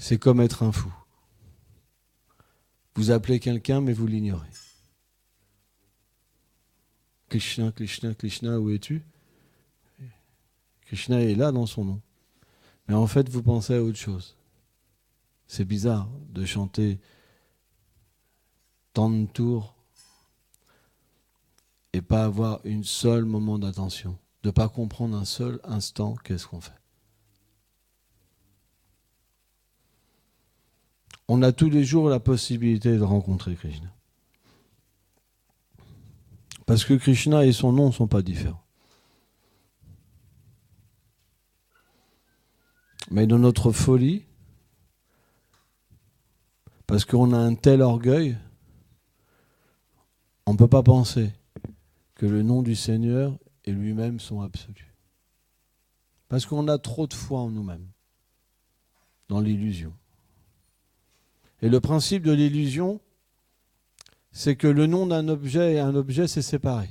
c'est comme être un fou. Vous appelez quelqu'un, mais vous l'ignorez. Krishna, Krishna, Krishna, où es-tu? Krishna est là dans son nom. Mais en fait, vous pensez à autre chose. C'est bizarre de chanter tant de tours et pas avoir une seule moment d'attention, de ne pas comprendre un seul instant qu'est-ce qu'on fait. On a tous les jours la possibilité de rencontrer Krishna. Parce que Krishna et son nom ne sont pas différents. Mais dans notre folie, parce qu'on a un tel orgueil, on ne peut pas penser que le nom du Seigneur et lui-même sont absolus. Parce qu'on a trop de foi en nous-mêmes, dans l'illusion. Et le principe de l'illusion, c'est que le nom d'un objet et un objet, c'est séparé.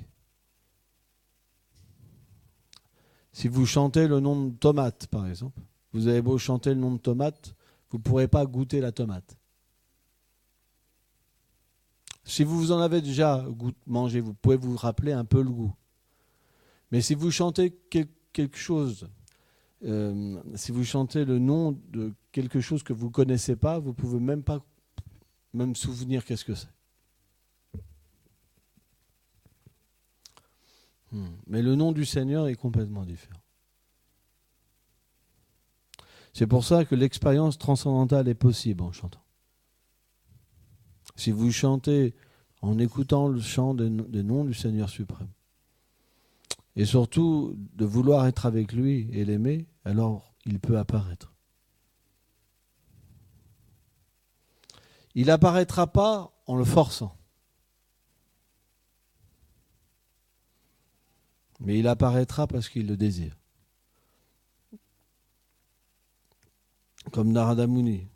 Si vous chantez le nom de tomate, par exemple, vous avez beau chanter le nom de tomate, vous ne pourrez pas goûter la tomate. Si vous en avez déjà mangé, vous pouvez vous rappeler un peu le goût. Mais si vous chantez quelque chose, si vous chantez le nom de quelque chose que vous ne connaissez pas, vous ne pouvez même pas souvenir qu'est-ce que c'est. Mais le nom du Seigneur est complètement différent. C'est pour ça que l'expérience transcendantale est possible en chantant. Si vous chantez en écoutant le chant des noms du Seigneur suprême, et surtout de vouloir être avec lui et l'aimer, alors il peut apparaître. Il n'apparaîtra pas en le forçant. Mais il apparaîtra parce qu'il le désire. Comme Narada Muni,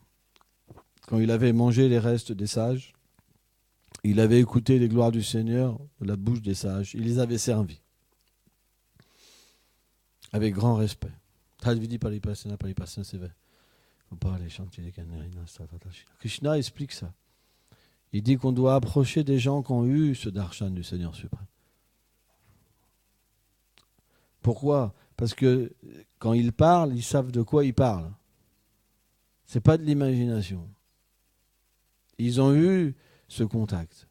quand il avait mangé les restes des sages, il avait écouté les gloires du Seigneur de la bouche des sages, il les avait servis avec grand respect. Krishna explique ça. Il dit qu'on doit approcher des gens qui ont eu ce darshan du Seigneur suprême. Pourquoi? Parce que quand ils parlent, ils savent de quoi ils parlent. Ce n'est pas de l'imagination. Ils ont eu ce contact,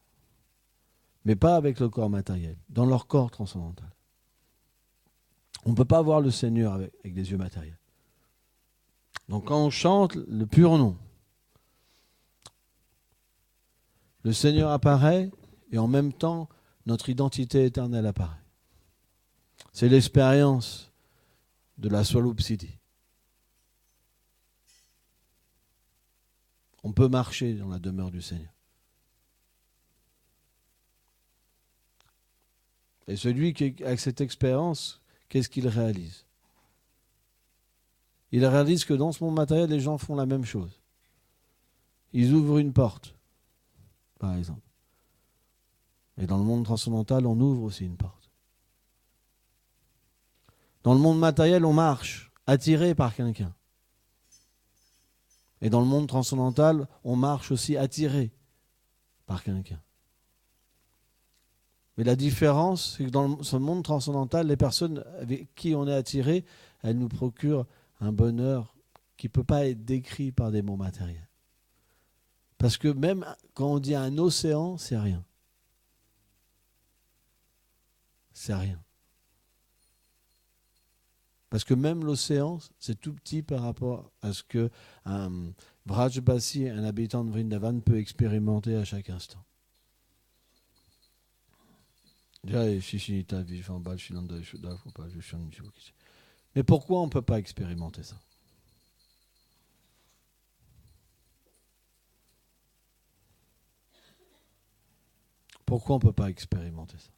mais pas avec le corps matériel, dans leur corps transcendantal. On ne peut pas voir le Seigneur avec des yeux matériels. Donc quand on chante le pur nom, le Seigneur apparaît et en même temps, notre identité éternelle apparaît. C'est l'expérience de la Swarup-Siddhi. On peut marcher dans la demeure du Seigneur. Et celui qui a cette expérience, qu'est-ce qu'il réalise? Il réalise que dans ce monde matériel, les gens font la même chose. Ils ouvrent une porte, par exemple. Et dans le monde transcendantal, on ouvre aussi une porte. Dans le monde matériel, on marche, attiré par quelqu'un. Et dans le monde transcendantal, on marche aussi attiré par quelqu'un. Mais la différence, c'est que dans ce monde transcendantal, les personnes avec qui on est attiré, elles nous procurent un bonheur qui ne peut pas être décrit par des mots matériels. Parce que même quand on dit un océan, c'est rien. C'est rien. Parce que même l'océan, c'est tout petit par rapport à ce qu'un Vrajbasi, un habitant de Vrindavan, peut expérimenter à chaque instant. Mais pourquoi on ne peut pas expérimenter ça? Pourquoi on ne peut pas expérimenter ça?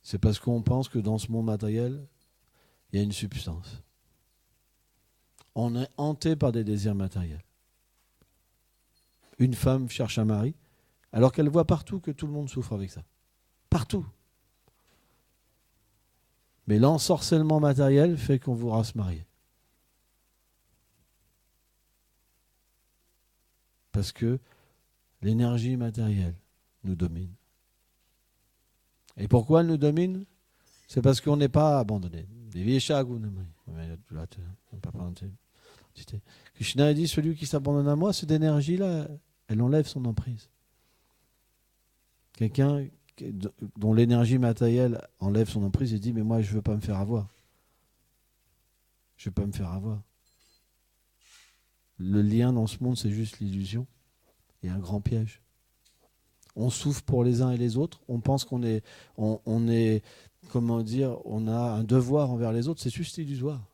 C'est parce qu'on pense que dans ce monde matériel, il y a une substance. On est hanté par des désirs matériels. Une femme cherche un mari, alors qu'elle voit partout que tout le monde souffre avec ça. Partout. Mais l'ensorcellement matériel fait qu'on voudra se marier. Parce que l'énergie matérielle nous domine. Et pourquoi elle nous domine? C'est parce qu'on n'est pas abandonné. Krishna a dit, celui qui s'abandonne à moi, cette énergie-là, elle enlève son emprise. Quelqu'un dont l'énergie matérielle enlève son emprise, il dit, mais moi, je ne veux pas me faire avoir. Je ne veux pas me faire avoir. Le lien dans ce monde, c'est juste l'illusion et un grand piège. On souffre pour les uns et les autres. On pense qu'on est, on est, comment dire, on a un devoir envers les autres. C'est juste illusoire.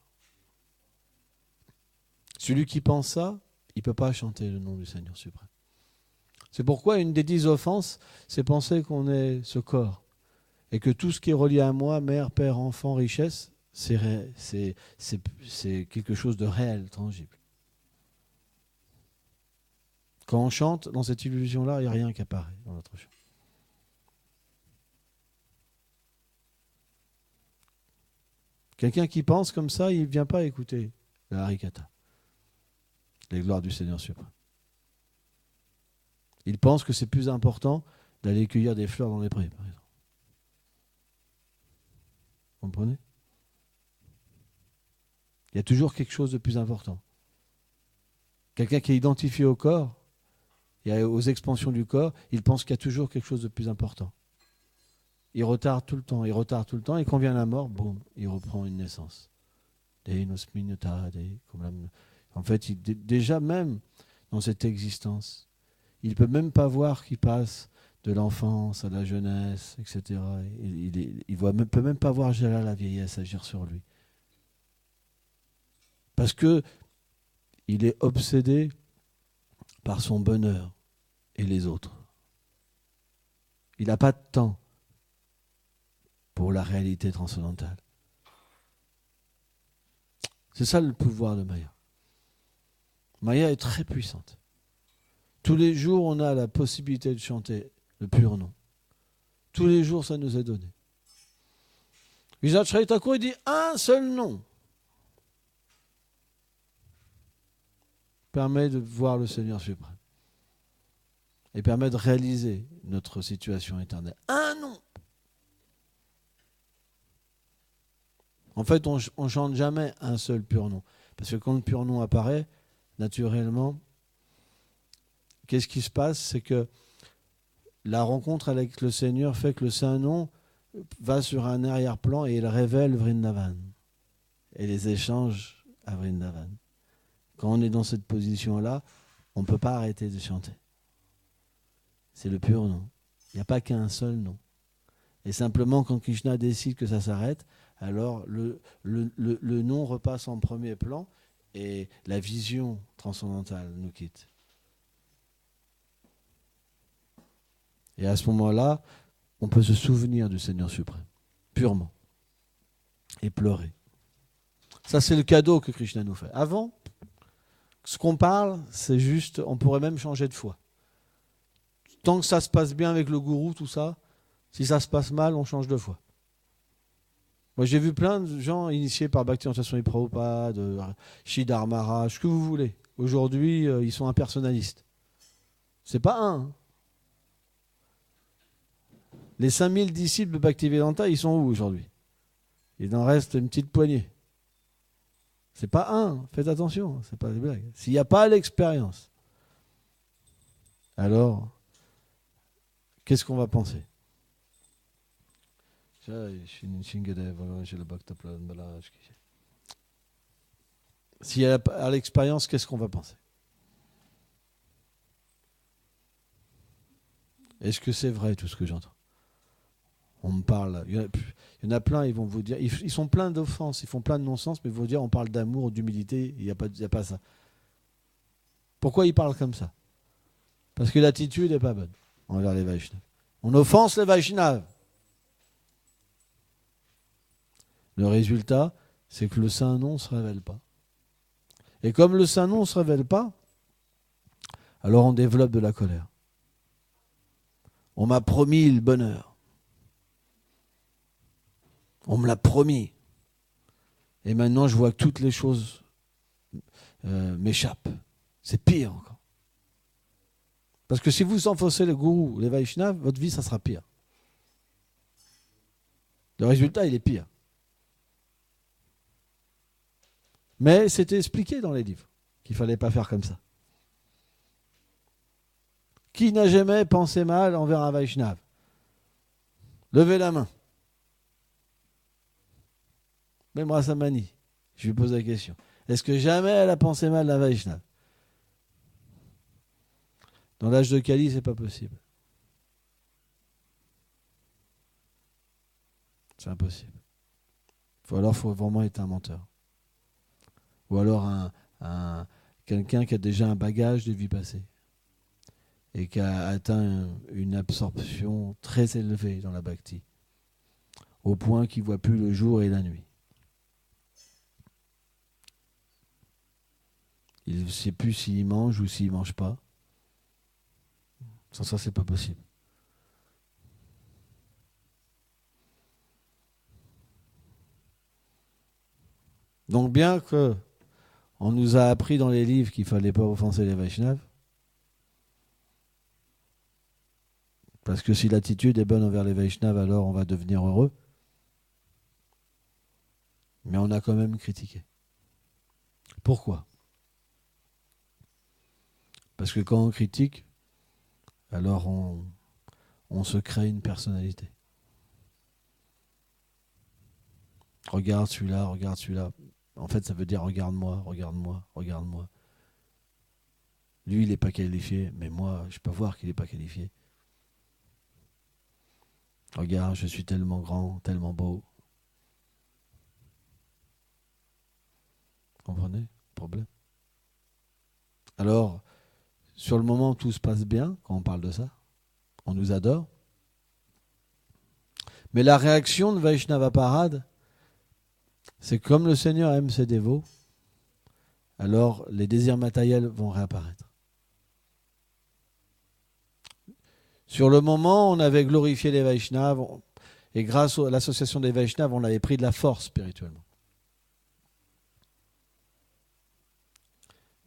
Celui qui pense ça, il ne peut pas chanter le nom du Seigneur suprême. C'est pourquoi une des 10 offenses, c'est penser qu'on est ce corps. Et que tout ce qui est relié à moi, mère, père, enfant, richesse, c'est quelque chose de réel, tangible. Quand on chante, dans cette illusion-là, il n'y a rien qui apparaît dans notre chant. Quelqu'un qui pense comme ça, il ne vient pas écouter la Harikata, les gloires du Seigneur suprême. Il pense que c'est plus important d'aller cueillir des fleurs dans les prés, par exemple. Vous comprenez? Il y a toujours quelque chose de plus important. Quelqu'un qui est identifié au corps, et aux expansions du corps, il pense qu'il y a toujours quelque chose de plus important. Il retarde tout le temps, et quand vient la mort, boum, il reprend une naissance. En fait, déjà même dans cette existence, il ne peut même pas voir qu'il passe de l'enfance à la jeunesse, etc. Il ne peut même pas voir la vieillesse agir sur lui. Parce qu'il est obsédé par son bonheur et les autres. Il n'a pas de temps pour la réalité transcendantale. C'est ça le pouvoir de Maya. Maya est très puissante. Tous les jours, on a la possibilité de chanter le pur nom. Tous les jours, ça nous est donné. Vijay Thakur, il dit un seul nom permet de voir le Seigneur suprême et permet de réaliser notre situation éternelle. Un nom. En fait, on ne chante jamais un seul pur nom. Parce que quand le pur nom apparaît, naturellement, qu'est-ce qui se passe? C'est que la rencontre avec le Seigneur fait que le Saint-Nom va sur un arrière-plan et il révèle Vrindavan et les échanges à Vrindavan. Quand on est dans cette position-là, on ne peut pas arrêter de chanter. C'est le pur nom. Il n'y a pas qu'un seul nom. Et simplement, quand Krishna décide que ça s'arrête, alors le nom repasse en premier plan et la vision transcendantale nous quitte. Et à ce moment-là, on peut se souvenir du Seigneur suprême, purement, et pleurer. Ça, c'est le cadeau que Krishna nous fait. Avant, ce qu'on parle, c'est juste, on pourrait même changer de foi. Tant que ça se passe bien avec le gourou, tout ça, si ça se passe mal, on change de foi. Moi, j'ai vu plein de gens initiés par Bhaktivedanta Swami Prabhupada, Sridhar Maharaj, ce que vous voulez. Aujourd'hui, ils sont impersonnalistes. C'est pas un. Hein. Les 5000 disciples de Bhaktivedanta, ils sont où aujourd'hui? Il en reste une petite poignée. C'est pas un, faites attention, c'est pas des blagues. S'il n'y a pas l'expérience, alors, qu'est-ce qu'on va penser? S'il y a l'expérience, qu'est-ce qu'on va penser? Est-ce que c'est vrai tout ce que j'entends? On me parle, il y en a plein, ils vont vous dire, ils sont pleins d'offenses, ils font plein de non-sens, mais ils vont vous dire, on parle d'amour, d'humilité, il n'y a pas ça. Pourquoi ils parlent comme ça? Parce que l'attitude n'est pas bonne envers les Vaishnavas. On offense les Vaishnavas. Le résultat, c'est que le Saint-Nom ne se révèle pas. Et comme le Saint-Nom ne se révèle pas, alors on développe de la colère. On m'a promis le bonheur. On me l'a promis. Et maintenant, je vois que toutes les choses m'échappent. C'est pire encore. Parce que si vous enfoncez le gourou, les Vaishnavas, votre vie, ça sera pire. Le résultat, il est pire. Mais c'était expliqué dans les livres qu'il ne fallait pas faire comme ça. Qui n'a jamais pensé mal envers un Vaishnava? Levez la main. Même Rasamani, je lui pose la question. Est-ce que jamais elle a pensé mal d'un Vaishnava? Dans l'âge de Kali, c'est pas possible. C'est impossible. Alors, il faut vraiment être un menteur. Ou alors quelqu'un qui a déjà un bagage de vie passée et qui a atteint une absorption très élevée dans la bhakti, au point qu'il ne voit plus le jour et la nuit. Il ne sait plus s'il mange ou s'il ne mange pas. Sans ça, c'est pas possible. Donc bien que on nous a appris dans les livres qu'il ne fallait pas offenser les Vaishnavas, parce que si l'attitude est bonne envers les Vaishnavas, alors on va devenir heureux. Mais on a quand même critiqué. Pourquoi? Parce que quand on critique, alors on se crée une personnalité. Regarde celui-là, regarde celui-là. En fait, ça veut dire regarde-moi, regarde-moi, regarde-moi. Lui, il n'est pas qualifié, mais moi, je peux voir qu'il n'est pas qualifié. Regarde, je suis tellement grand, tellement beau. Comprenez le problème? Alors, sur le moment, tout se passe bien quand on parle de ça. On nous adore. Mais la réaction de Vaishnava Parade, c'est comme le Seigneur aime ses dévots, alors les désirs matériels vont réapparaître. Sur le moment, on avait glorifié les Vaishnavas, et grâce à l'association des Vaishnavas, on avait pris de la force spirituellement.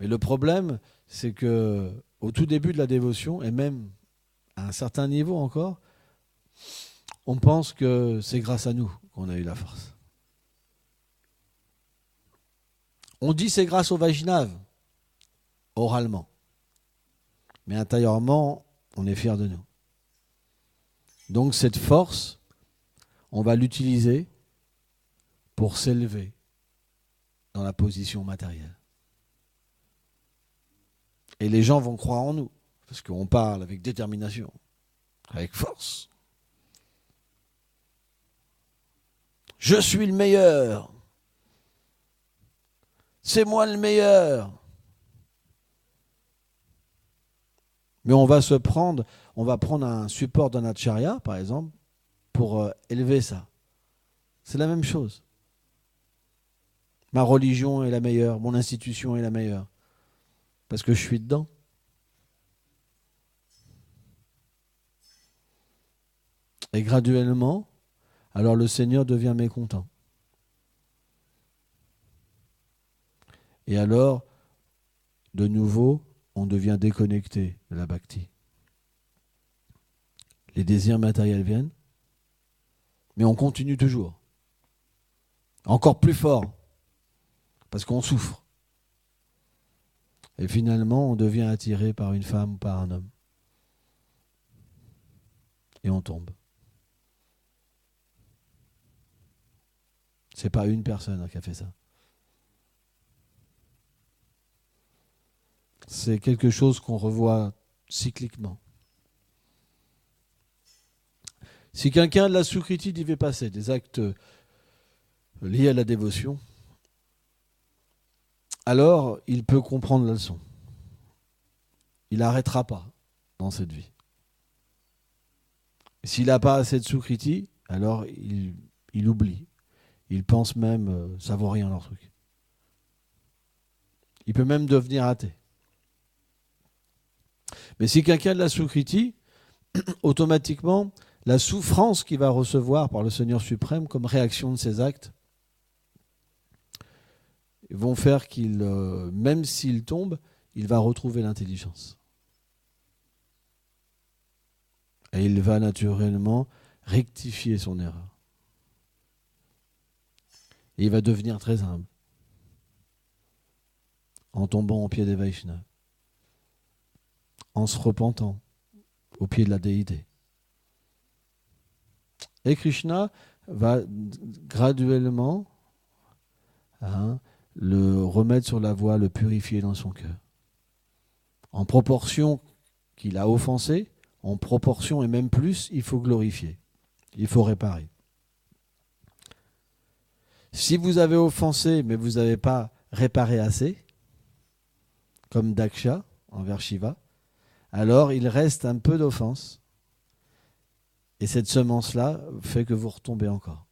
Mais le problème, c'est que au tout début de la dévotion, et même à un certain niveau encore, on pense que c'est grâce à nous qu'on a eu la force. On dit c'est grâce aux Vaishnavas, oralement. Mais intérieurement, on est fiers de nous. Donc cette force, on va l'utiliser pour s'élever dans la position matérielle. Et les gens vont croire en nous, parce qu'on parle avec détermination, avec force. Je suis le meilleur. C'est moi le meilleur. Mais on va prendre un support d'un acharya, par exemple, pour élever ça. C'est la même chose. Ma religion est la meilleure, mon institution est la meilleure. Parce que je suis dedans. Et graduellement, alors le Seigneur devient mécontent. Et alors, de nouveau, on devient déconnecté de la bhakti. Les désirs matériels viennent, mais on continue toujours. Encore plus fort, parce qu'on souffre. Et finalement, on devient attiré par une femme ou par un homme. Et on tombe. C'est pas une personne qui a fait ça. C'est quelque chose qu'on revoit cycliquement. Si quelqu'un de la Sukriti devait passer des actes liés à la dévotion, alors il peut comprendre la leçon. Il n'arrêtera pas dans cette vie. S'il n'a pas assez de Sukriti, alors il oublie. Il pense même, ça vaut rien leur truc. Il peut même devenir athée. Mais si quelqu'un a de la Sukriti, automatiquement, la souffrance qu'il va recevoir par le Seigneur suprême comme réaction de ses actes vont faire qu'il, même s'il tombe, il va retrouver l'intelligence. Et il va naturellement rectifier son erreur. Et il va devenir très humble en tombant au pied des Vaishnavas, en se repentant au pied de la déité. Et Krishna va graduellement le remettre sur la voie, le purifier dans son cœur. En proportion qu'il a offensé, en proportion et même plus, il faut glorifier. Il faut réparer. Si vous avez offensé, mais vous n'avez pas réparé assez, comme Daksha envers Shiva, alors il reste un peu d'offense. Et cette semence-là fait que vous retombez encore.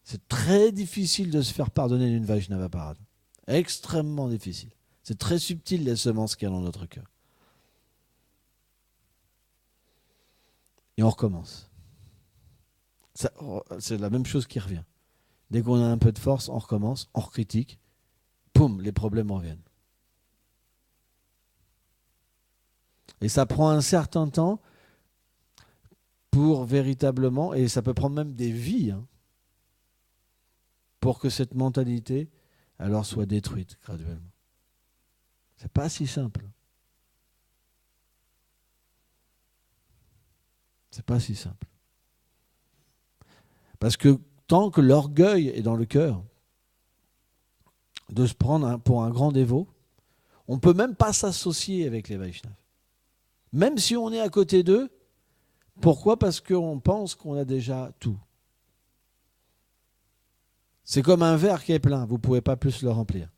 C'est très difficile de se faire pardonner d'une Vaishnava parade. Extrêmement difficile. C'est très subtil les semences qu'il y a dans notre cœur. Et on recommence. Ça, c'est la même chose qui revient. Dès qu'on a un peu de force, on recommence, on recritique. Poum, les problèmes reviennent. Et ça prend un certain temps pour véritablement, et ça peut prendre même des vies, pour que cette mentalité alors soit détruite graduellement. C'est pas si simple. C'est pas si simple. Parce que tant que l'orgueil est dans le cœur, de se prendre pour un grand dévot, on ne peut même pas s'associer avec les Vaishnavas. Même si on est à côté d'eux, pourquoi ? Parce qu'on pense qu'on a déjà tout. C'est comme un verre qui est plein, vous ne pouvez pas plus le remplir.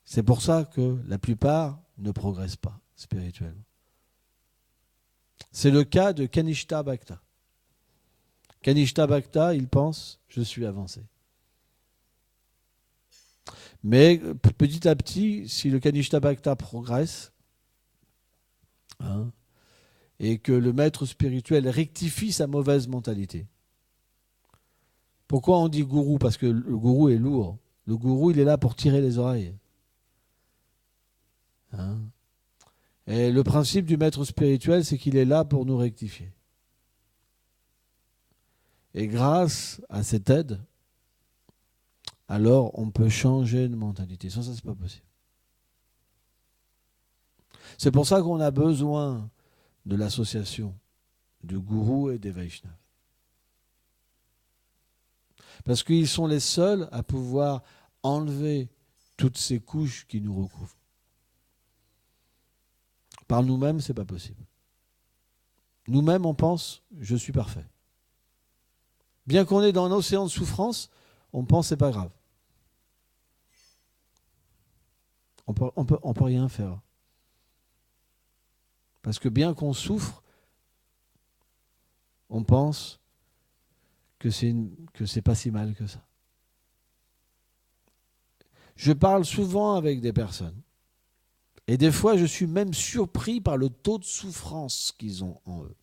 C'est pour ça que la plupart ne progressent pas spirituellement. C'est le cas de Kanishta Bhakta. Kanishta Bhakta, il pense, je suis avancé. Mais petit à petit, si le Kanishta Bhakta progresse, et que le maître spirituel rectifie sa mauvaise mentalité. Pourquoi on dit gourou ? Parce que le gourou est lourd. Le gourou, il est là pour tirer les oreilles. Et le principe du maître spirituel, c'est qu'il est là pour nous rectifier. Et grâce à cette aide, alors on peut changer de mentalité. Sans ça, c'est pas possible. C'est pour ça qu'on a besoin de l'association du gourou et des Vaishnavas. Parce qu'ils sont les seuls à pouvoir enlever toutes ces couches qui nous recouvrent. Par nous-mêmes, c'est pas possible. Nous-mêmes, on pense, je suis parfait. Bien qu'on est dans un océan de souffrance, on pense, c'est pas grave. On peut rien faire. Parce que bien qu'on souffre, on pense que c'est pas si mal que ça. Je parle souvent avec des personnes. Et des fois, je suis même surpris par le taux de souffrance qu'ils ont en eux.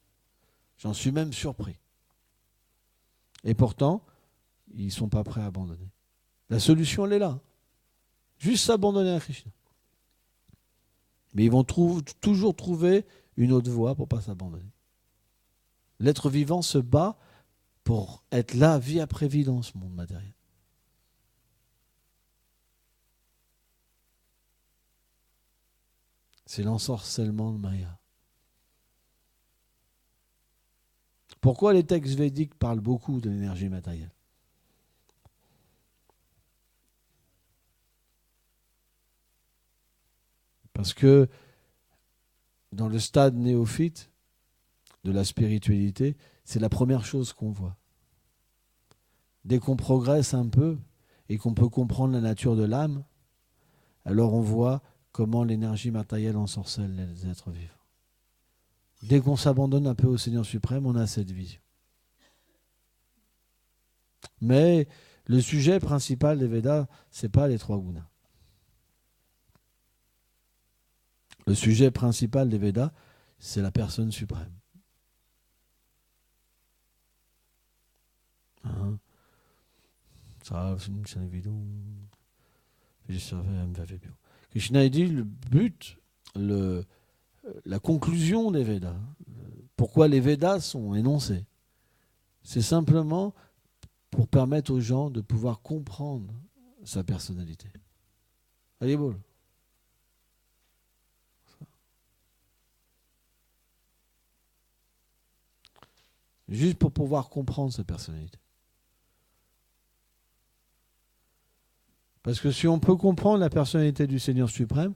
J'en suis même surpris. Et pourtant, ils ne sont pas prêts à abandonner. La solution, elle est là. Juste s'abandonner à Krishna. Mais ils vont toujours trouver une autre voie pour ne pas s'abandonner. L'être vivant se bat pour être là, vie après vie, dans ce monde matériel. C'est l'ensorcellement de Maya. Pourquoi les textes védiques parlent beaucoup de l'énergie matérielle ? Parce que dans le stade néophyte de la spiritualité, c'est la première chose qu'on voit. Dès qu'on progresse un peu et qu'on peut comprendre la nature de l'âme, alors on voit comment l'énergie matérielle ensorcelle les êtres vivants. Dès qu'on s'abandonne un peu au Seigneur suprême, on a cette vision. Mais le sujet principal des Védas, ce n'est pas les trois gunas. Le sujet principal des Védas, c'est la personne suprême. Krishna dit le but la conclusion des Védas. Pourquoi les Védas sont énoncés? C'est simplement pour permettre aux gens de pouvoir comprendre sa personnalité. Allez, bon. Juste pour pouvoir comprendre sa personnalité. Parce que si on peut comprendre la personnalité du Seigneur suprême,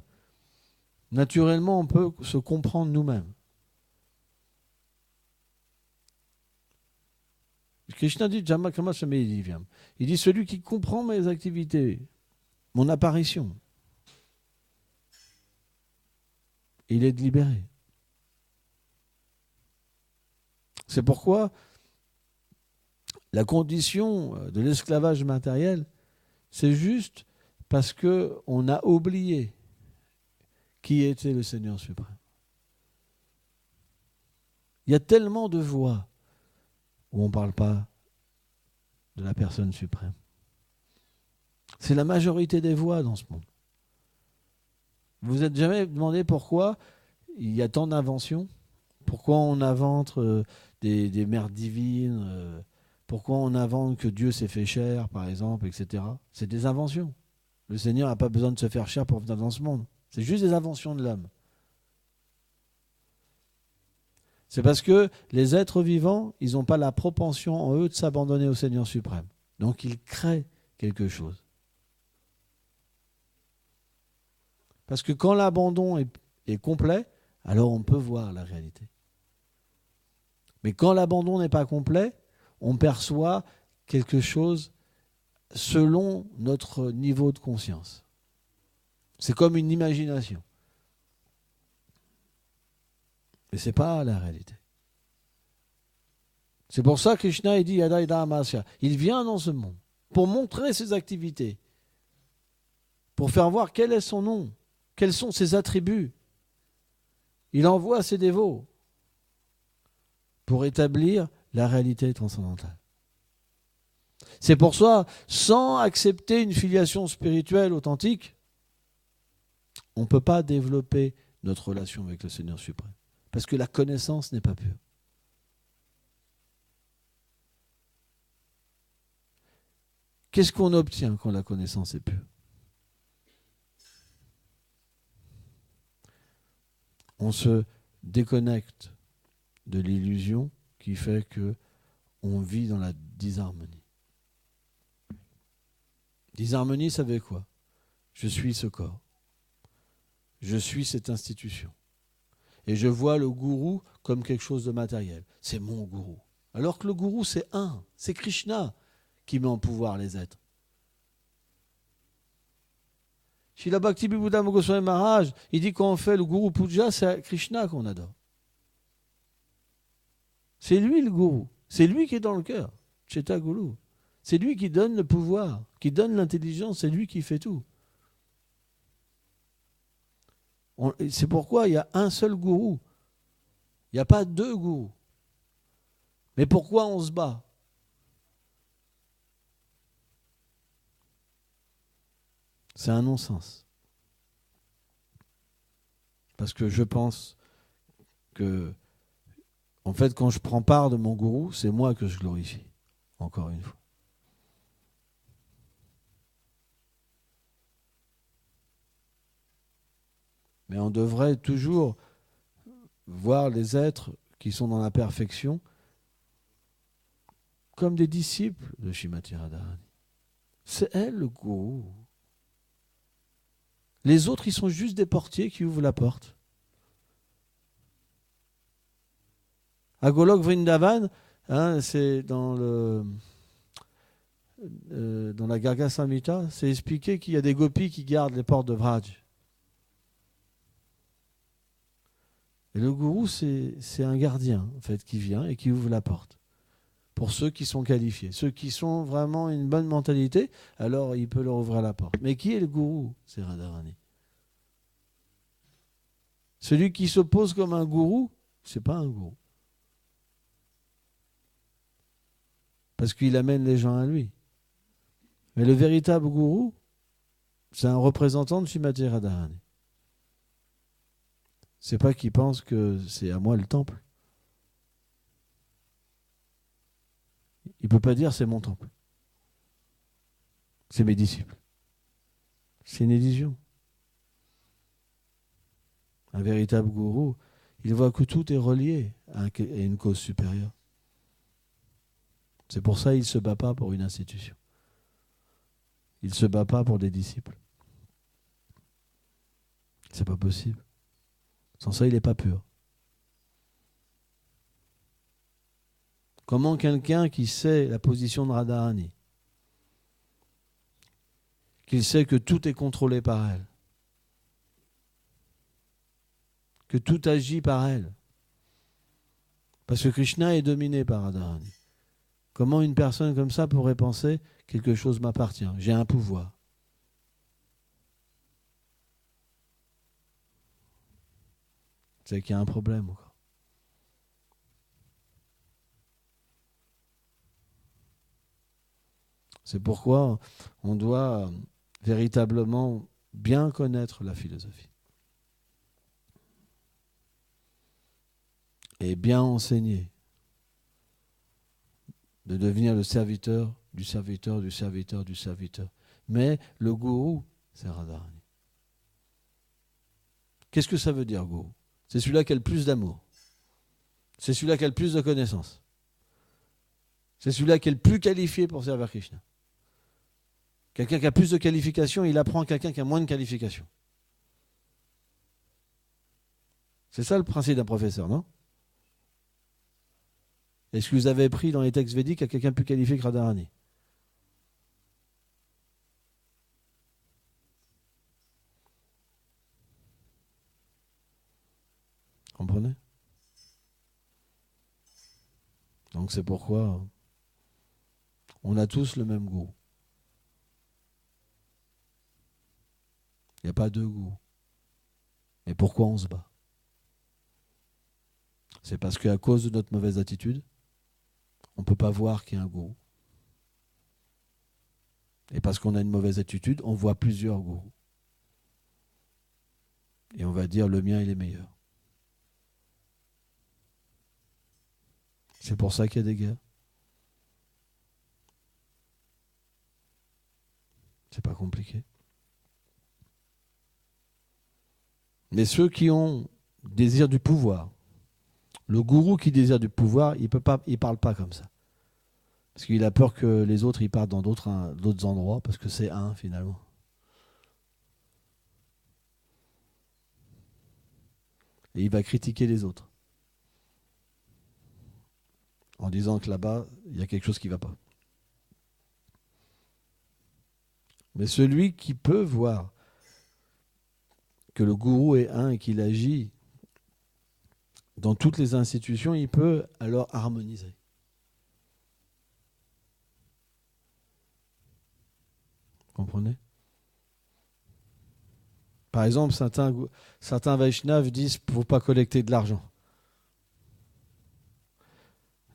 naturellement, on peut se comprendre nous-mêmes. Krishna dit, il dit, celui qui comprend mes activités, mon apparition, il est libéré. C'est pourquoi la condition de l'esclavage matériel, c'est juste parce qu'on a oublié qui était le Seigneur suprême. Il y a tellement de voix où on ne parle pas de la personne suprême. C'est la majorité des voix dans ce monde. Vous vous êtes jamais demandé pourquoi il y a tant d'inventions? Pourquoi on invente des mères divines? Pourquoi on invente que Dieu s'est fait chair, par exemple, etc. C'est des inventions. Le Seigneur n'a pas besoin de se faire chair pour venir dans ce monde. C'est juste des inventions de l'homme. C'est parce que les êtres vivants, ils n'ont pas la propension en eux de s'abandonner au Seigneur suprême. Donc ils créent quelque chose. Parce que quand l'abandon est complet, alors on peut voir la réalité. Mais quand l'abandon n'est pas complet, on perçoit quelque chose selon notre niveau de conscience. C'est comme une imagination. Et ce n'est pas la réalité. C'est pour ça que Krishna dit Yada Yada Amasya. Il vient dans ce monde pour montrer ses activités, pour faire voir quel est son nom, quels sont ses attributs. Il envoie ses dévots pour établir la réalité transcendantale. C'est pour ça, sans accepter une filiation spirituelle authentique, on ne peut pas développer notre relation avec le Seigneur suprême. Parce que la connaissance n'est pas pure. Qu'est-ce qu'on obtient quand la connaissance est pure? On se déconnecte de l'illusion qui fait qu'on vit dans la disharmonie. Disharmonie, ça veut quoi? Je suis ce corps. Je suis cette institution. Et je vois le gourou comme quelque chose de matériel. C'est mon gourou. Alors que le gourou, c'est c'est Krishna qui met en pouvoir les êtres. Srila Bhakti Vibhuddham Goswami Maharaj, il dit quand on fait le gourou puja, c'est Krishna qu'on adore. C'est lui le gourou. C'est lui qui est dans le cœur. Cheta Guru. C'est lui qui donne le pouvoir, qui donne l'intelligence, c'est lui qui fait tout. C'est pourquoi il y a un seul gourou. Il n'y a pas deux gourous. Mais pourquoi on se bat? C'est un non-sens. Parce que je pense que, en fait, quand je prends part de mon gourou, c'est moi que je glorifie. Encore une fois. Mais on devrait toujours voir les êtres qui sont dans la perfection comme des disciples de Srimati Radharani. C'est elle le gourou. Les autres, ils sont juste des portiers qui ouvrent la porte. À Golok Vrindavan, c'est dans la Garga Samhita, c'est expliqué qu'il y a des gopis qui gardent les portes de Vraj. Et le gourou, c'est un gardien, en fait, qui vient et qui ouvre la porte. Pour ceux qui sont qualifiés. Ceux qui sont vraiment une bonne mentalité, alors il peut leur ouvrir la porte. Mais qui est le gourou? C'est Radharani. Celui qui se pose comme un gourou, c'est pas un gourou. Parce qu'il amène les gens à lui. Mais le véritable gourou, c'est un représentant de Srimati Radharani. c'est pas qu'il pense que c'est à moi le temple. Il peut pas dire c'est mon temple. C'est mes disciples. C'est une illusion. Un véritable gourou, il voit que tout est relié à une cause supérieure. C'est pour ça qu'il ne se bat pas pour une institution. Il ne se bat pas pour des disciples. C'est pas possible. Sans ça, il n'est pas pur. Comment quelqu'un qui sait la position de Radharani, qu'il sait que tout est contrôlé par elle, que tout agit par elle, parce que Krishna est dominé par Radharani. Comment une personne comme ça pourrait penser quelque chose m'appartient, j'ai un pouvoir? C'est qu'il y a un problème encore. C'est pourquoi on doit véritablement bien connaître la philosophie et bien enseigner, de devenir le serviteur du serviteur du serviteur du serviteur. Mais le gourou, c'est Radharani. Qu'est-ce que ça veut dire, gourou? C'est celui-là qui a le plus d'amour. C'est celui-là qui a le plus de connaissances. C'est celui-là qui est le plus qualifié pour servir Krishna. Quelqu'un qui a plus de qualifications, il apprend à quelqu'un qui a moins de qualifications. C'est ça le principe d'un professeur, non? Est-ce que vous avez appris dans les textes védiques à quelqu'un plus qualifié que Radharani? Comprenez? Donc c'est pourquoi on a tous le même goût. Il n'y a pas deux goûts. Mais pourquoi on se bat? C'est parce qu'à cause de notre mauvaise attitude, on ne peut pas voir qu'il y a un gourou. Et parce qu'on a une mauvaise attitude, on voit plusieurs gourous. Et on va dire le mien il est meilleur. C'est pour ça qu'il y a des guerres. C'est pas compliqué. Mais ceux qui ont désir du pouvoir, le gourou qui désire du pouvoir, il parle pas comme ça. Parce qu'il a peur que les autres ils partent dans d'autres endroits, parce que c'est un finalement. Et il va critiquer les autres. En disant que là-bas, il y a quelque chose qui ne va pas. Mais celui qui peut voir que le gourou est un et qu'il agit dans toutes les institutions, il peut alors harmoniser. Vous comprenez? Par exemple, certains Vaishnavas disent qu'il ne faut pas collecter de l'argent.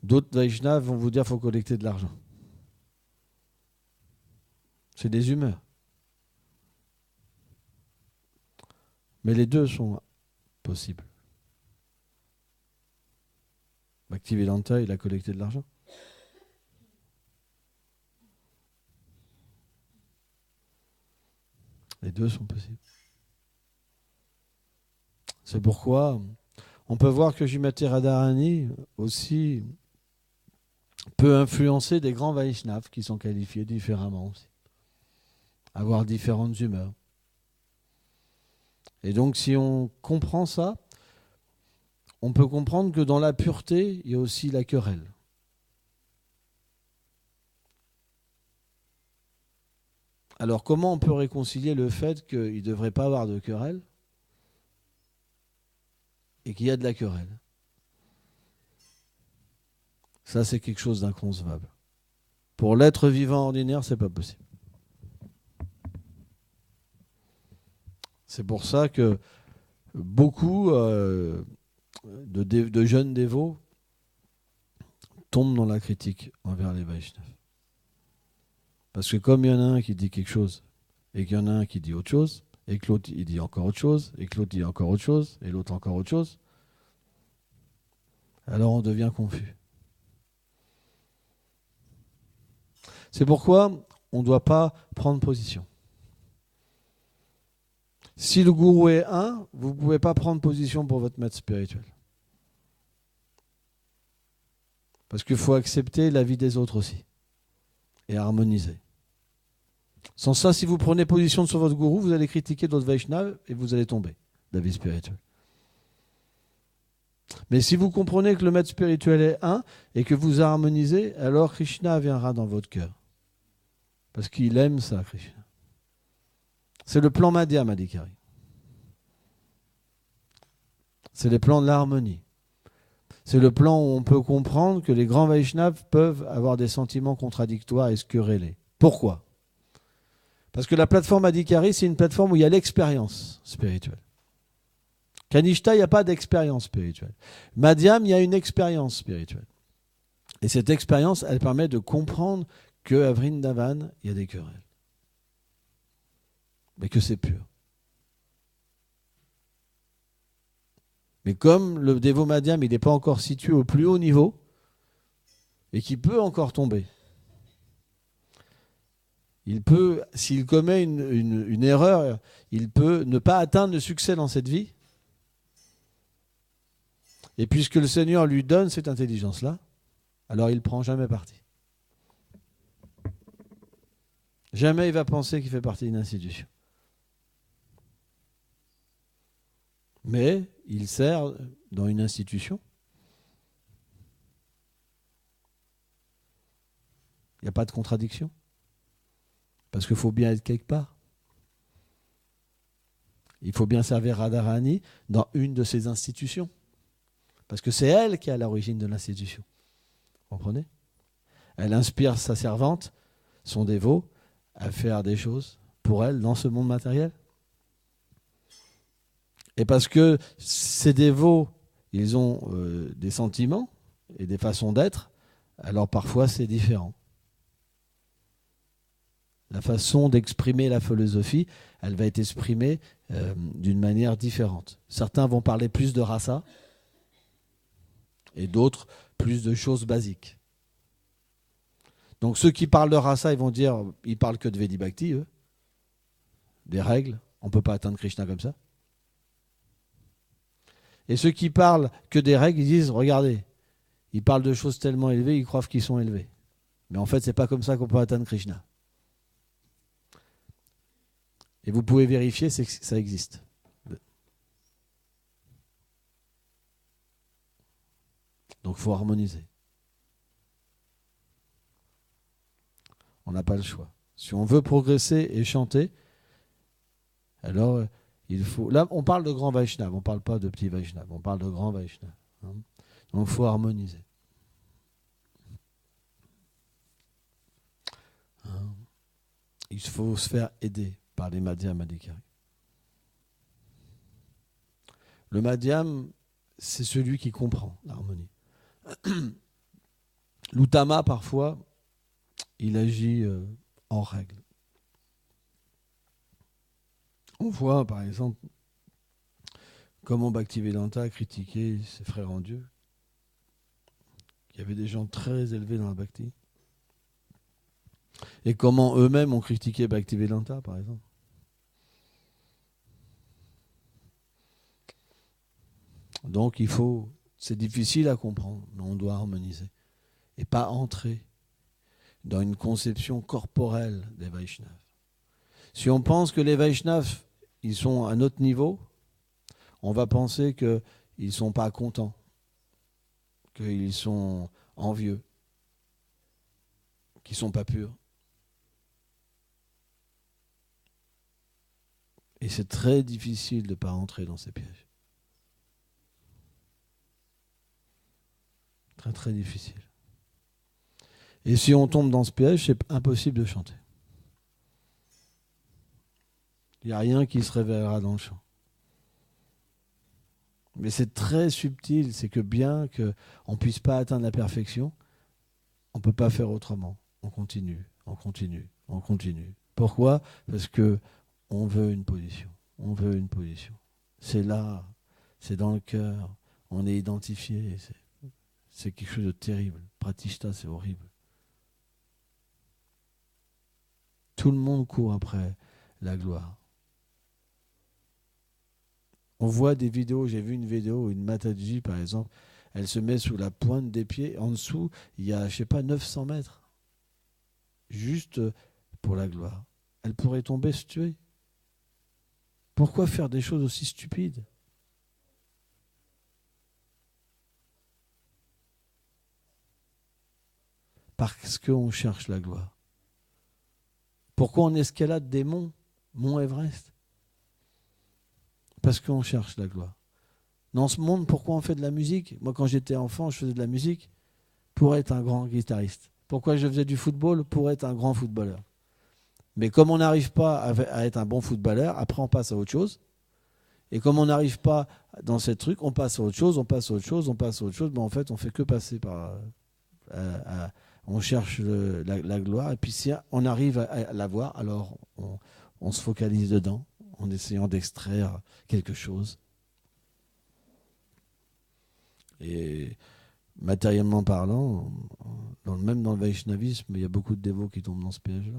D'autres Vaishnavas vont vous dire qu'il faut collecter de l'argent. C'est des humeurs. Mais les deux sont possibles. Bhaktivedanta, il a collecté de l'argent. Les deux sont possibles. C'est pourquoi on peut voir que Srimati Radharani aussi peut influencer des grands Vaishnavas qui sont qualifiés différemment aussi. Avoir différentes humeurs. Et donc si on comprend ça, on peut comprendre que dans la pureté, il y a aussi la querelle. Alors comment on peut réconcilier le fait qu'il ne devrait pas avoir de querelle et qu'il y a de la querelle? Ça, c'est quelque chose d'inconcevable. Pour l'être vivant ordinaire, c'est pas possible. C'est pour ça que beaucoup de jeunes dévots tombent dans la critique envers les Vaishnavas. Parce que comme il y en a un qui dit quelque chose et qu'il y en a un qui dit autre chose, et que l'autre il dit encore autre chose, et que l'autre dit encore autre chose, et l'autre encore autre chose, alors on devient confus. C'est pourquoi on ne doit pas prendre position. Si le gourou est un, vous ne pouvez pas prendre position pour votre maître spirituel. Parce qu'il faut accepter la vie des autres aussi. Et harmoniser. Sans ça, si vous prenez position sur votre gourou, vous allez critiquer d'autres Vaishnavas et vous allez tomber de la vie spirituelle. Mais si vous comprenez que le maître spirituel est un et que vous harmonisez, alors Krishna viendra dans votre cœur. Parce qu'il aime ça, Krishna. C'est le plan Madhyam, Adhikari. C'est les plans de l'harmonie. C'est le plan où on peut comprendre que les grands Vaishnavas peuvent avoir des sentiments contradictoires et se quereller. Pourquoi ? Parce que la plateforme Adhikari, c'est une plateforme où il y a l'expérience spirituelle. Kanishta, il n'y a pas d'expérience spirituelle. Madhyam, il y a une expérience spirituelle. Et cette expérience, elle permet de comprendre qu'à Vrindavan, il y a des querelles. Mais que c'est pur. Mais comme le dévot Madhyam, il n'est pas encore situé au plus haut niveau, et qu'il peut encore tomber, il peut, s'il commet une erreur, il peut ne pas atteindre le succès dans cette vie. Et puisque le Seigneur lui donne cette intelligence-là, alors il ne prend jamais parti. Jamais il va penser qu'il fait partie d'une institution. Mais il sert dans une institution. Il n'y a pas de contradiction. Parce qu'il faut bien être quelque part. Il faut bien servir Radharani dans une de ces institutions. Parce que c'est elle qui est à l'origine de l'institution. Vous comprenez ? Elle inspire sa servante, son dévot, à faire des choses pour elle dans ce monde matériel. Et parce que ces dévots, ils ont des sentiments et des façons d'être, alors parfois c'est différent. La façon d'exprimer la philosophie, elle va être exprimée d'une manière différente. Certains vont parler plus de rasa et d'autres plus de choses basiques. Donc ceux qui parlent de rasa, ils vont dire, ils parlent que de Vedi Bhakti, eux. Des règles, on ne peut pas atteindre Krishna comme ça. Et ceux qui parlent que des règles, ils disent, regardez, ils parlent de choses tellement élevées, ils croient qu'ils sont élevés. Mais en fait, ce n'est pas comme ça qu'on peut atteindre Krishna. Et vous pouvez vérifier, c'est que ça existe. Donc il faut harmoniser. On n'a pas le choix. Si on veut progresser et chanter, alors il faut... Là, on parle de grands Vaishnavas, on ne parle pas de petits Vaishnavas, on parle de grands Vaishnavas. Hein. Donc il faut harmoniser. Hein. Il faut se faire aider par les Madhyam Adhikari. Le Madhyam, c'est celui qui comprend l'harmonie. L'Uttama, parfois, il agit en règle. On voit, par exemple, comment Bhaktivedanta a critiqué ses frères en Dieu. Il y avait des gens très élevés dans la Bhakti. Et comment eux-mêmes ont critiqué Bhaktivedanta, par exemple. Donc c'est difficile à comprendre, mais on doit harmoniser. Et pas entrer dans une conception corporelle des Vaishnavas. Si on pense que les Vaishnavas, ils sont à un autre niveau, on va penser qu'ils ne sont pas contents, qu'ils sont envieux, qu'ils ne sont pas purs. Et c'est très difficile de ne pas entrer dans ces pièges. Très très difficile. Et si on tombe dans ce piège, c'est impossible de chanter. Il n'y a rien qui se révélera dans le chant. Mais c'est très subtil, c'est que bien qu'on ne puisse pas atteindre la perfection, on ne peut pas faire autrement. On continue, on continue, on continue. Pourquoi ? Parce qu'on veut une position. on veut une position. C'est là, c'est dans le cœur, on est identifié, c'est quelque chose de terrible. Pratishta, c'est horrible. Tout le monde court après la gloire. On voit des vidéos, j'ai vu une vidéo, une Mataji par exemple, elle se met sous la pointe des pieds, en dessous, il y a, 900 mètres. Juste pour la gloire. Elle pourrait tomber, se tuer. Pourquoi faire des choses aussi stupides ? Parce qu'on cherche la gloire. Pourquoi on escalade des monts, Mont Everest ? Parce qu'on cherche la gloire. Dans ce monde, pourquoi on fait de la musique ? Moi, quand j'étais enfant, je faisais de la musique pour être un grand guitariste. Pourquoi je faisais du football ? Pour être un grand footballeur. Mais comme on n'arrive pas à être un bon footballeur, après on passe à autre chose. Et comme on n'arrive pas dans ces trucs, on passe à autre chose, on passe à autre chose, on passe à autre chose. Mais en fait, on fait que passer par... on cherche la gloire. Et puis si on arrive à l'avoir, alors on se focalise dedans en essayant d'extraire quelque chose. Et matériellement parlant, même dans le Vaishnavisme, il y a beaucoup de dévots qui tombent dans ce piège-là.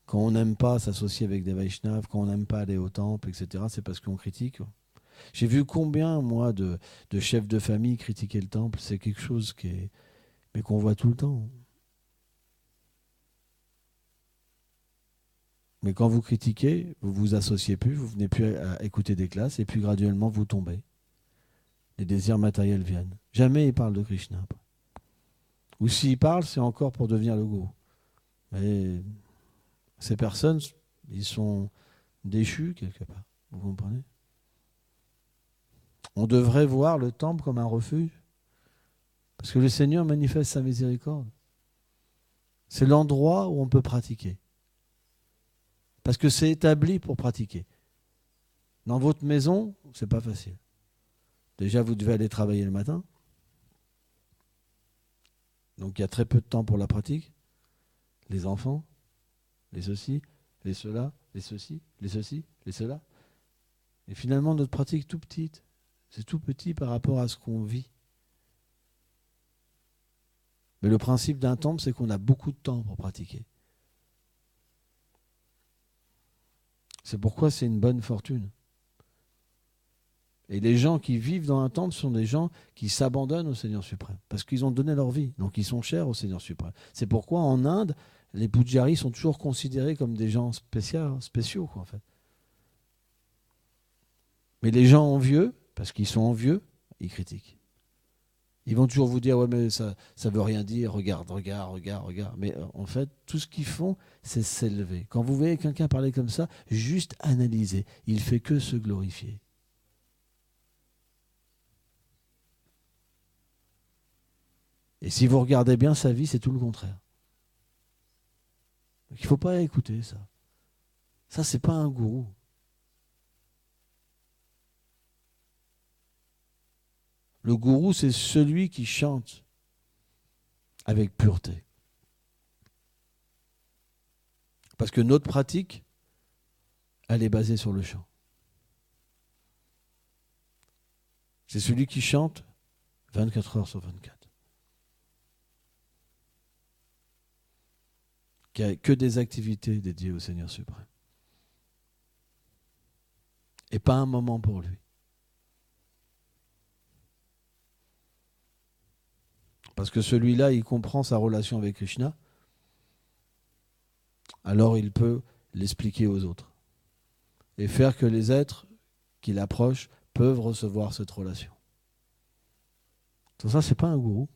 Quand on n'aime pas s'associer avec des Vaishnavas, quand on n'aime pas aller au temple, etc., c'est parce qu'on critique. J'ai vu combien, moi, de chefs de famille critiquer le temple. C'est quelque chose mais qu'on voit tout le temps. Mais quand vous critiquez, vous vous associez plus, vous venez plus à écouter des classes, et puis graduellement, vous tombez. Les désirs matériels viennent. Jamais ils parlent de Krishna. Ou s'ils parlent, c'est encore pour devenir le gourou. Mais ces personnes, ils sont déchus quelque part. Vous comprenez ? On devrait voir le temple comme un refuge. Parce que le Seigneur manifeste sa miséricorde. C'est l'endroit où on peut pratiquer. Parce que c'est établi pour pratiquer. Dans votre maison, c'est pas facile. Déjà, vous devez aller travailler le matin. Donc il y a très peu de temps pour la pratique. Les enfants, les ceci, les cela, les ceci, les ceci, les cela. Et finalement, notre pratique est tout petite. C'est tout petit par rapport à ce qu'on vit. Mais le principe d'un temple, c'est qu'on a beaucoup de temps pour pratiquer. C'est pourquoi c'est une bonne fortune. Et les gens qui vivent dans un temple sont des gens qui s'abandonnent au Seigneur suprême. Parce qu'ils ont donné leur vie. Donc ils sont chers au Seigneur suprême. C'est pourquoi en Inde, les pujaris sont toujours considérés comme des gens spéciaux, quoi, en fait. Mais les gens envieux, parce qu'ils sont envieux, ils critiquent. Ils vont toujours vous dire, ouais, mais ça veut rien dire, regarde. Mais en fait, tout ce qu'ils font, c'est s'élever. Quand vous voyez quelqu'un parler comme ça, juste analysez. Il fait que se glorifier. Et si vous regardez bien sa vie, c'est tout le contraire. Donc, il ne faut pas écouter ça. Ça, c'est pas un gourou. Le gourou, c'est celui qui chante avec pureté. Parce que notre pratique, elle est basée sur le chant. C'est celui qui chante 24 heures sur 24. Qui a que des activités dédiées au Seigneur suprême. Et pas un moment pour lui. Parce que celui-là, il comprend sa relation avec Krishna, alors il peut l'expliquer aux autres. Et faire que les êtres qui l'approchent peuvent recevoir cette relation. Tout ça, c'est pas un gourou.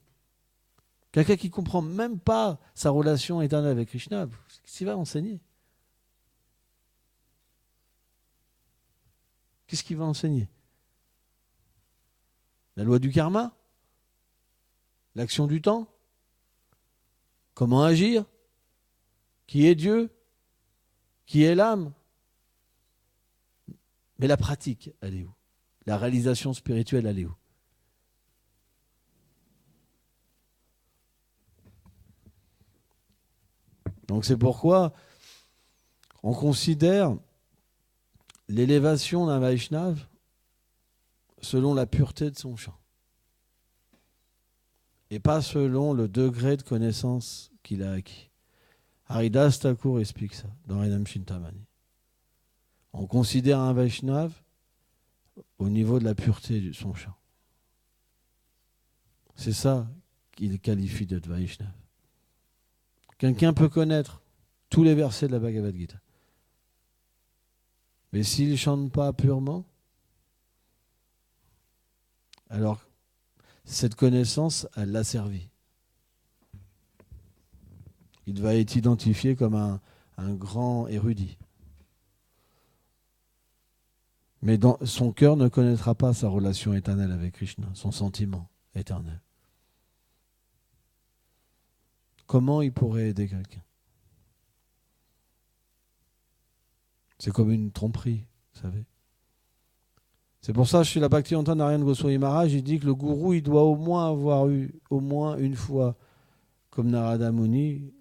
Quelqu'un qui ne comprend même pas sa relation éternelle avec Krishna, qu'est-ce qu'il va enseigner ? Qu'est-ce qu'il va enseigner ? La loi du karma ? L'action du temps ? Comment agir ? Qui est Dieu ? Qui est l'âme ? Mais la pratique, elle est où ? La réalisation spirituelle, elle est où ? Donc c'est pourquoi On considère l'élévation d'un Vaishnav selon la pureté de son chant et pas selon le degré de connaissance qu'il a acquis. Haridas Thakur explique ça dans Harinam Chintamani. On considère un Vaishnav au niveau de la pureté de son chant. C'est ça qu'il qualifie d'être Vaishnav. Quelqu'un peut connaître tous les versets de la Bhagavad Gita. Mais s'il ne chante pas purement, alors cette connaissance, elle l'a servi. Il va être identifié comme un grand érudit. Mais son cœur ne connaîtra pas sa relation éternelle avec Krishna, son sentiment éternel. Comment il pourrait aider quelqu'un? C'est comme une tromperie, vous savez. C'est pour ça que chez la Bhaktivedanta Narayana Goswami Maharaj, il dit que le gourou, il doit au moins avoir eu, au moins une fois, comme Narada Muni,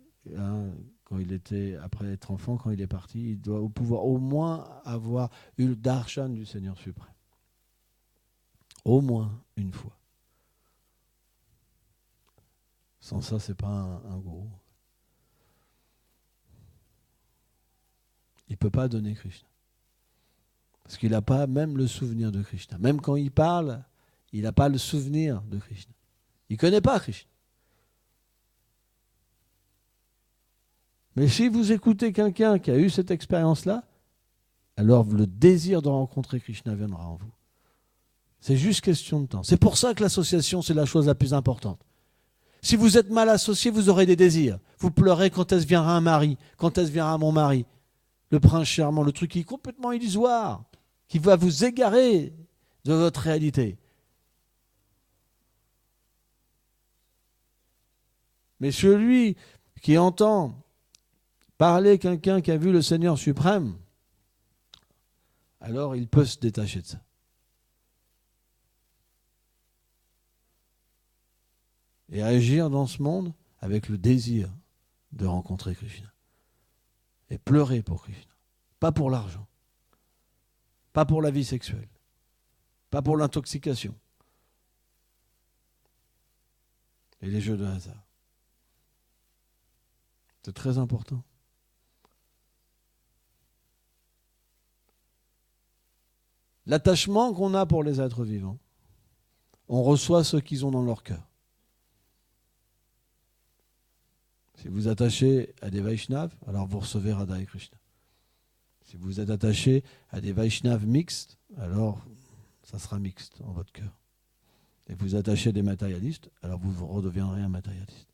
quand il était, après être enfant, quand il est parti, il doit pouvoir au moins avoir eu le darshan du Seigneur suprême. Au moins une fois. Sans ça, c'est pas un gourou. Il ne peut pas donner Krishna. Parce qu'il n'a pas même le souvenir de Krishna. Même quand il parle, il n'a pas le souvenir de Krishna. Il ne connaît pas Krishna. Mais si vous écoutez quelqu'un qui a eu cette expérience-là, alors le désir de rencontrer Krishna viendra en vous. C'est juste question de temps. C'est pour ça que l'association, c'est la chose la plus importante. Si vous êtes mal associé, vous aurez des désirs. Vous pleurez quand est-ce viendra un mari, quand est-ce viendra mon mari. Le prince charmant, le truc qui est complètement illusoire, qui va vous égarer de votre réalité. Mais celui qui entend parler quelqu'un qui a vu le Seigneur suprême, alors il peut se détacher de ça. Et agir dans ce monde avec le désir de rencontrer Krishna. Et pleurer pour Krishna. Pas pour l'argent. Pas pour la vie sexuelle. Pas pour l'intoxication. Et les jeux de hasard. C'est très important. L'attachement qu'on a pour les êtres vivants, on reçoit ce qu'ils ont dans leur cœur. Si vous attachez à des Vaishnavas, alors vous recevez Radha et Krishna. Si vous êtes attaché à des Vaishnavas mixtes, alors ça sera mixte en votre cœur. Et vous attachez à des matérialistes, alors vous redeviendrez un matérialiste.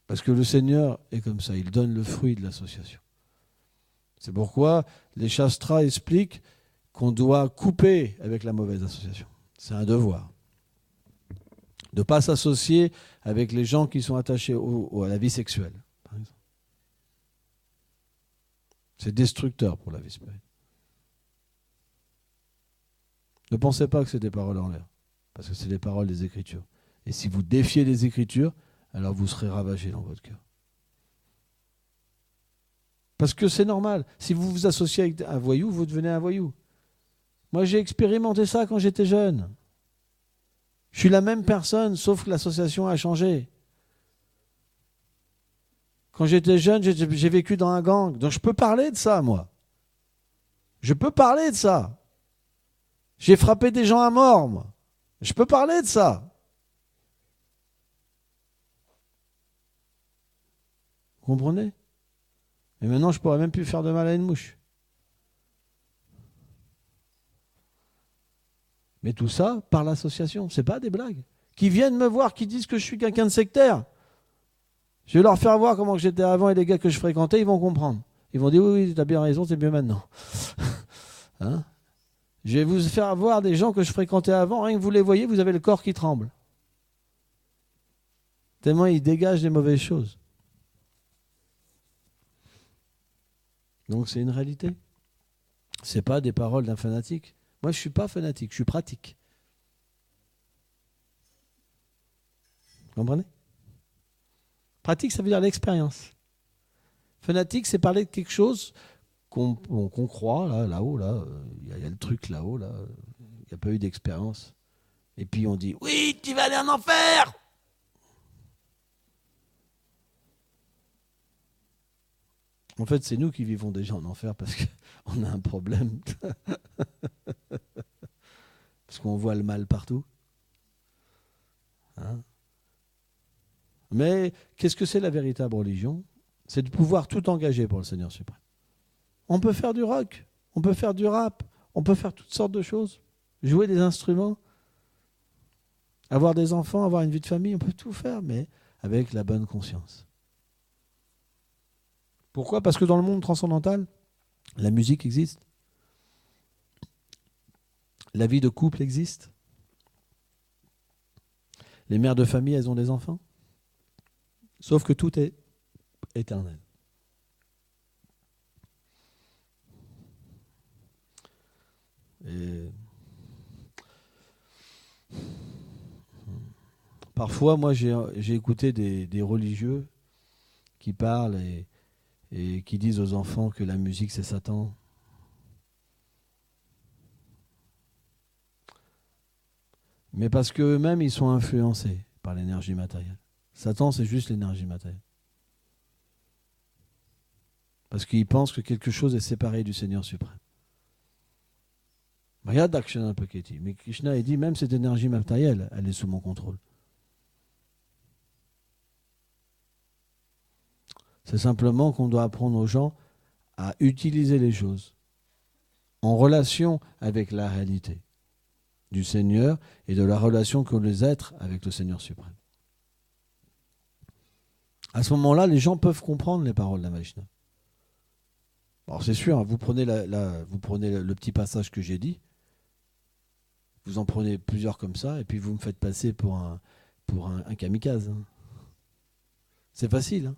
Parce que le Seigneur est comme ça, il donne le fruit de l'association. C'est pourquoi les Shastras expliquent qu'on doit couper avec la mauvaise association. C'est un devoir. De ne pas s'associer avec les gens qui sont attachés à la vie sexuelle, par exemple. C'est destructeur pour la vie spirituelle. Ne pensez pas que c'est des paroles en l'air, parce que c'est les paroles des Écritures. Et si vous défiez les Écritures, alors vous serez ravagé dans votre cœur. Parce que c'est normal. Si vous vous associez avec un voyou, vous devenez un voyou. Moi, j'ai expérimenté ça quand j'étais jeune. Je suis la même personne, sauf que l'association a changé. Quand j'étais jeune, j'ai vécu dans un gang. Donc je peux parler de ça, moi. Je peux parler de ça. J'ai frappé des gens à mort, moi. Je peux parler de ça. Vous comprenez? Et maintenant, je ne pourrais même plus faire de mal à une mouche. Mais tout ça par l'association, c'est pas des blagues. Qui viennent me voir, qui disent que je suis quelqu'un de sectaire. Je vais leur faire voir comment j'étais avant et les gars que je fréquentais, ils vont comprendre. Ils vont dire oui, tu as bien raison, c'est mieux maintenant. Hein? Je vais vous faire voir des gens que je fréquentais avant, rien que vous les voyez, vous avez le corps qui tremble. Tellement ils dégagent des mauvaises choses. Donc c'est une réalité. C'est pas des paroles d'un fanatique. Moi, je ne suis pas fanatique, je suis pratique. Vous comprenez? Pratique, ça veut dire l'expérience. Fanatique, c'est parler de quelque chose qu'on croit, là-haut, il y a le truc là-haut, là, il n'y a pas eu d'expérience. Et puis on dit, oui, tu vas aller en enfer. En fait, c'est nous qui vivons déjà en enfer parce qu'on a un problème. Parce qu'on voit le mal partout. Hein? Mais qu'est-ce que c'est la véritable religion? C'est de pouvoir tout engager pour le Seigneur suprême. On peut faire du rock, on peut faire du rap, on peut faire toutes sortes de choses. Jouer des instruments, avoir des enfants, avoir une vie de famille, on peut tout faire, mais avec la bonne conscience. Pourquoi? Parce que dans le monde transcendantal, la musique existe. La vie de couple existe. Les mères de famille, elles ont des enfants. Sauf que tout est éternel. Et parfois, moi, j'ai écouté des religieux qui parlent et qui disent aux enfants que la musique, c'est Satan. Mais parce qu'eux-mêmes, ils sont influencés par l'énergie matérielle. Satan, c'est juste l'énergie matérielle. Parce qu'ils pensent que quelque chose est séparé du Seigneur suprême. Regarde Dakshana Paketi. Mais Krishna, il dit, même cette énergie matérielle, elle est sous mon contrôle. C'est simplement qu'on doit apprendre aux gens à utiliser les choses en relation avec la réalité du Seigneur et de la relation qu'ont les êtres avec le Seigneur suprême. À ce moment-là, les gens peuvent comprendre les paroles de la Vaishnava. Alors c'est sûr, hein, vous prenez le petit passage que j'ai dit, vous en prenez plusieurs comme ça, et puis vous me faites passer pour un kamikaze. Hein. C'est facile. Hein.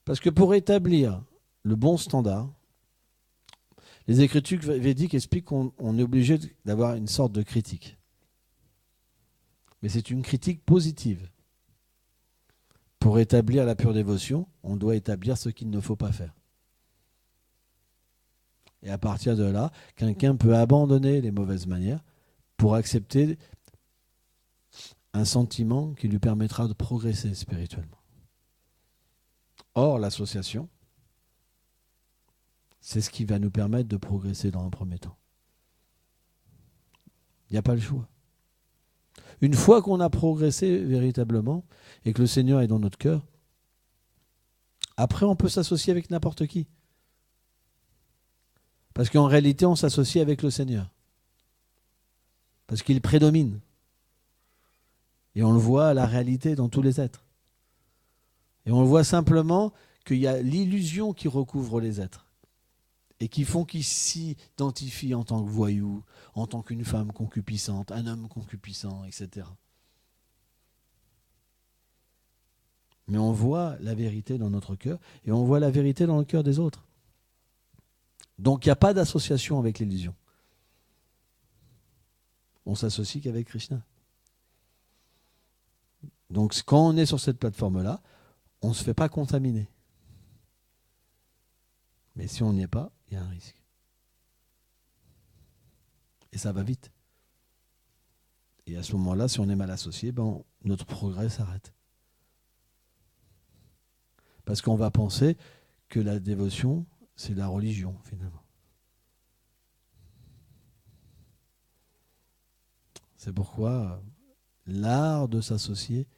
Parce que pour établir le bon standard, les Écritures védiques expliquent qu'on est obligé d'avoir une sorte de critique. Mais c'est une critique positive. Pour établir la pure dévotion, on doit établir ce qu'il ne faut pas faire. Et à partir de là, quelqu'un peut abandonner les mauvaises manières pour accepter un sentiment qui lui permettra de progresser spirituellement. Or, l'association, c'est ce qui va nous permettre de progresser dans un premier temps. Il n'y a pas le choix. Une fois qu'on a progressé véritablement et que le Seigneur est dans notre cœur, après on peut s'associer avec n'importe qui. Parce qu'en réalité, on s'associe avec le Seigneur. Parce qu'il prédomine. Et on le voit à la réalité dans tous les êtres. Et on le voit simplement qu'il y a l'illusion qui recouvre les êtres. Et qui font qu'ils s'identifient en tant que voyous, en tant qu'une femme concupiscente, un homme concupiscent, etc. Mais on voit la vérité dans notre cœur et on voit la vérité dans le cœur des autres. Donc il n'y a pas d'association avec l'illusion. On s'associe qu'avec Krishna. Donc quand on est sur cette plateforme-là, on ne se fait pas contaminer. Mais si on n'y est pas, il y a un risque. Et ça va vite. Et à ce moment-là, si on est mal associé, notre progrès s'arrête. Parce qu'on va penser que la dévotion, c'est la religion, finalement. C'est pourquoi l'art de s'associer,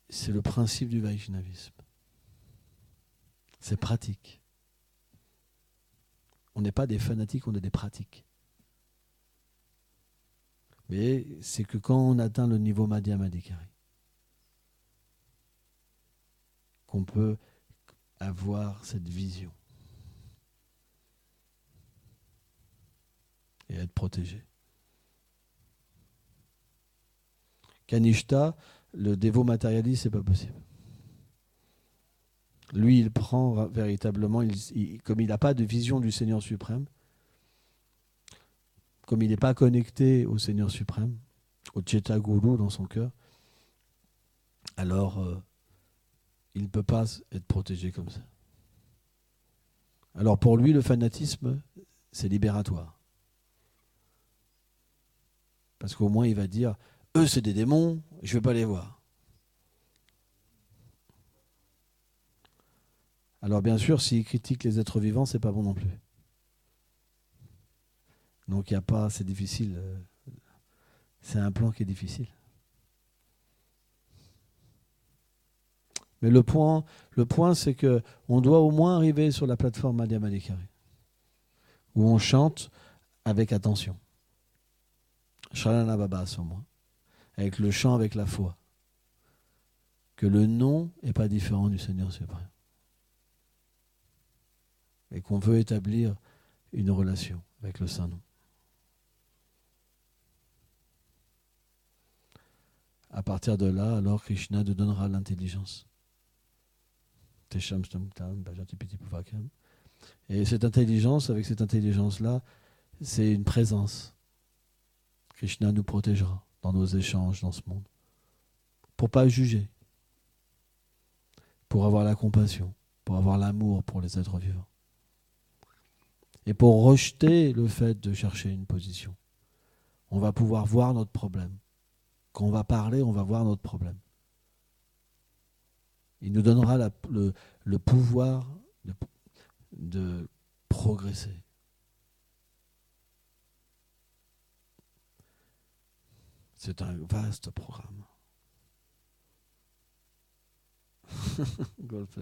c'est le principe du Vaishnavisme. C'est pratique. On n'est pas des fanatiques, on est des pratiques. Mais c'est que quand on atteint le niveau Madhyamadikari, qu'on peut avoir cette vision et être protégé. Kanishta, le dévot matérialiste, c'est pas possible. Lui, il prend véritablement, comme il n'a pas de vision du Seigneur suprême, comme il n'est pas connecté au Seigneur suprême, au Cheta Guru dans son cœur, alors il ne peut pas être protégé comme ça. Alors pour lui, le fanatisme, c'est libératoire. Parce qu'au moins, il va dire, eux, c'est des démons, je ne vais pas les voir. Alors bien sûr, s'il critique les êtres vivants, c'est pas bon non plus. Donc il n'y a pas, c'est difficile. C'est un plan qui est difficile. Mais le point c'est que on doit au moins arriver sur la plateforme Madhya Madhikari, où on chante avec attention. Shalana Baba sur moi, avec le chant, avec la foi. Que le nom n'est pas différent du Seigneur suprême. Et qu'on veut établir une relation avec le Saint-Nom. À partir de là, alors Krishna te donnera l'intelligence. Et cette intelligence, avec cette intelligence-là, c'est une présence. Krishna nous protégera dans nos échanges dans ce monde. Pour ne pas juger. Pour avoir la compassion. Pour avoir l'amour pour les êtres vivants. Et pour rejeter le fait de chercher une position. On va pouvoir voir notre problème. Quand on va parler, on va voir notre problème. Il nous donnera le pouvoir de progresser. C'est un vaste programme. Golf